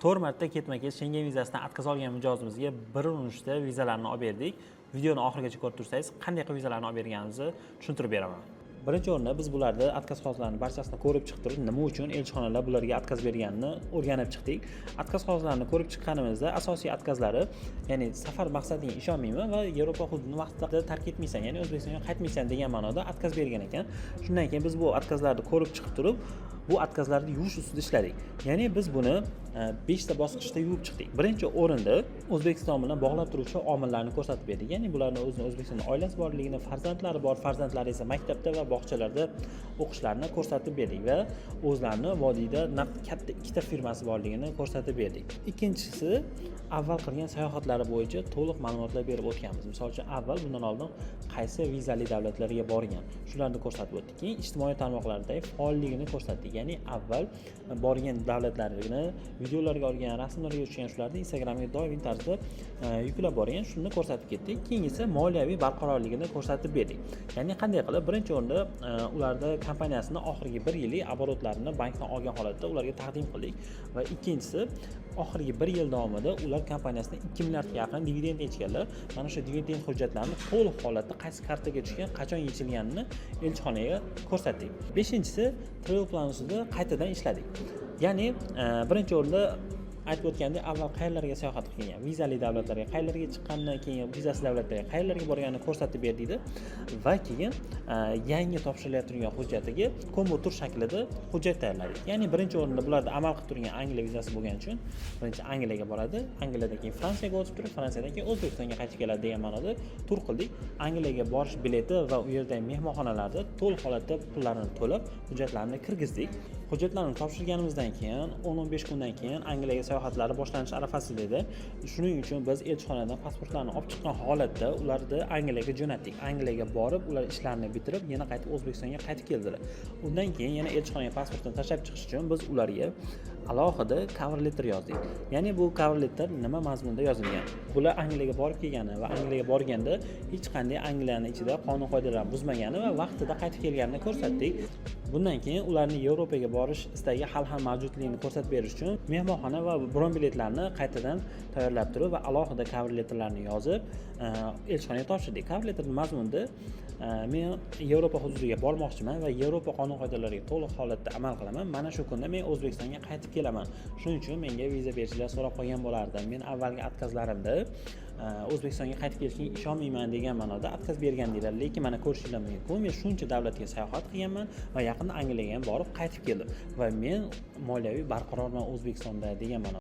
4 marta ketma-ket Schengen vizasidan atkaz olgan mijozimizga bir urinishda vizalarni olib berdik. Videoni oxirigacha ko'rib tursangiz, qanday qilib vizalarni olib berganimizni tushuntirib beraman. Birinchi o'rinda biz bularda atkaz qog'ozlarini barchasini ko'rib chiqib, nima uchun elchixonalar bularga atkaz berganini o'rganib chiqdik. Atkaz qog'ozlarini ko'rib chiqqanimizda asosiy atkazlari, ya'ni safar maqsadiga ishonmayman va Yevropa hududini vaqtida tark etmaysan, ya'ni O'zbekistonga qaytmaysan degan ma'noda atkaz bergan ekan. Shundan keyin biz bu atkazlarni ko'rib chiqib turib, bu atkazlarni yuvish ustida ishladik. Ya'ni biz buni 5 ta bosqichda yuvib chiqdik. Birinchi o'rinda O'zbekiston bilan bog'lab turuvchi omillarni ko'rsatib berdik. Ya'ni bularning o'zini O'zbekistonda oilasi borligini, farzandlari bor, farzandlari esa maktabda va bog'chalarda o'qishlarini ko'rsatib berdik va o'zlarini vodiyda katta ikkita firmasi borligini ko'rsatib berdik. Ikkinchisi, avval qilgan sayohatlari bo'yicha to'liq ma'lumotlar berib o'tganmiz. Misol uchun, avval bundan oldin qaysi vizali davlatlarga borgan, shularni ko'rsatib o'tdik. Keyin ijtimoiy tarmoqlardagi faolligini ko'rsatdik. Ya'ni avval borgan davlatlarini, videolarga olgan, rasmlarga tushgan shularni Instagramga doimiy tarzda yuklab borgan, shuni ko'rsatib ketdik. Keyingisi moliyaviy barqarorligini ko'rsatib berdik. Ya'ni qanday qilib, birinchi o'rinda ularda kompaniyasini oxirgi 1 yillik oborotlarini bankdan olgan holatda ularga taqdim qildik va ikkinchisi oxirgi 1 yil davomida ular kompaniyasidan 2 milliardga yaqin dividend yechganlar. Mana shu dividend hujjatlarini to'liq holatda qaysi kartaga tushgan, qachon yechilganini elchixonaga ko'rsatdik. Beshinchisi, travel plan ustida qaytadan ishladik. Ya'ni birinchi o'rinda aytib o'tgandek, avval qayerlarga sayohat qilgan, vizali davlatlarga qayerlarga chiqqandan keyin vizasiz davlatlarga qayerlarga borganini ko'rsatib berdik va keyin yangi topshirilayotgan hujjatiga komutur shaklida hujjat tayyorladik. Ya'ni birinchi o'rinda bularda amal qilib turgan Angliya vizasi bo'lgani uchun birinchi Angliyaga boradi, Angliyadan keyin Fransiyaga o'tib turib, Fransiyadan keyin O'zbekistonga qaytib keladi degan ma'noda tur qildik. Angliyaga borish bileti va u yerdagi mehmonxonalarda to'liq holatda pullarini to'lab, hujjatlarini kirgizdik. Hujjatlarni topshirganimizdan keyin 10-15 kundan keyin Angliyaga sayohatlari boshlanish arafasida edi. Shuning uchun biz elchixonadan pasportlarni olib chiqqan holatda ularni Angliyaga jo'natdik. Angliyaga borib, ular ishlarini bitirib, yana qaytib O'zbekistonga qaytib keldilar. Undan keyin yana elchixonaga pasportni tashlab chiqish uchun biz ularga alohida cover letter yozdik. Ya'ni bu cover letter nima mazmunda yozilgan? Bular Angliyaga borib kelgani va Angliyaga borganda hech qanday Angliyaning ichida qonun qoidalarni buzmagani va vaqtida qaytib kelganini ko'rsatdik. Bundan keyin ularning Yevropaga borish istagi hali ham mavjudligini ko'rsatib berish uchun mehmonxona va bron biletlarni qaytadan tayyorlab turib va alohida cover letterlarni yozib elchixonaga topshirdik. Cover letterning mazmunida men Yevropa hududiga bormoqchiman va Yevropa qonun qoidalariga to'liq holatda amal qilaman. Mana shu kunda men O'zbekistonga qaytib kelaman. Shuning uchun menga viza berishlar so'rab qolgan bo'lardi. Men avvalgi atkazlarimda O'zbekistonga qaytib kelishga ishonmayman degan ma'noda atkaz bergandilar, lekin mana ko'rishinglar mumkin. Men shuncha davlatga sayohat qilganman va yaqinda Angliyaga ham borib qaytib keldim va men moliyaviy barqarorman O'zbekistonda degan ma'noda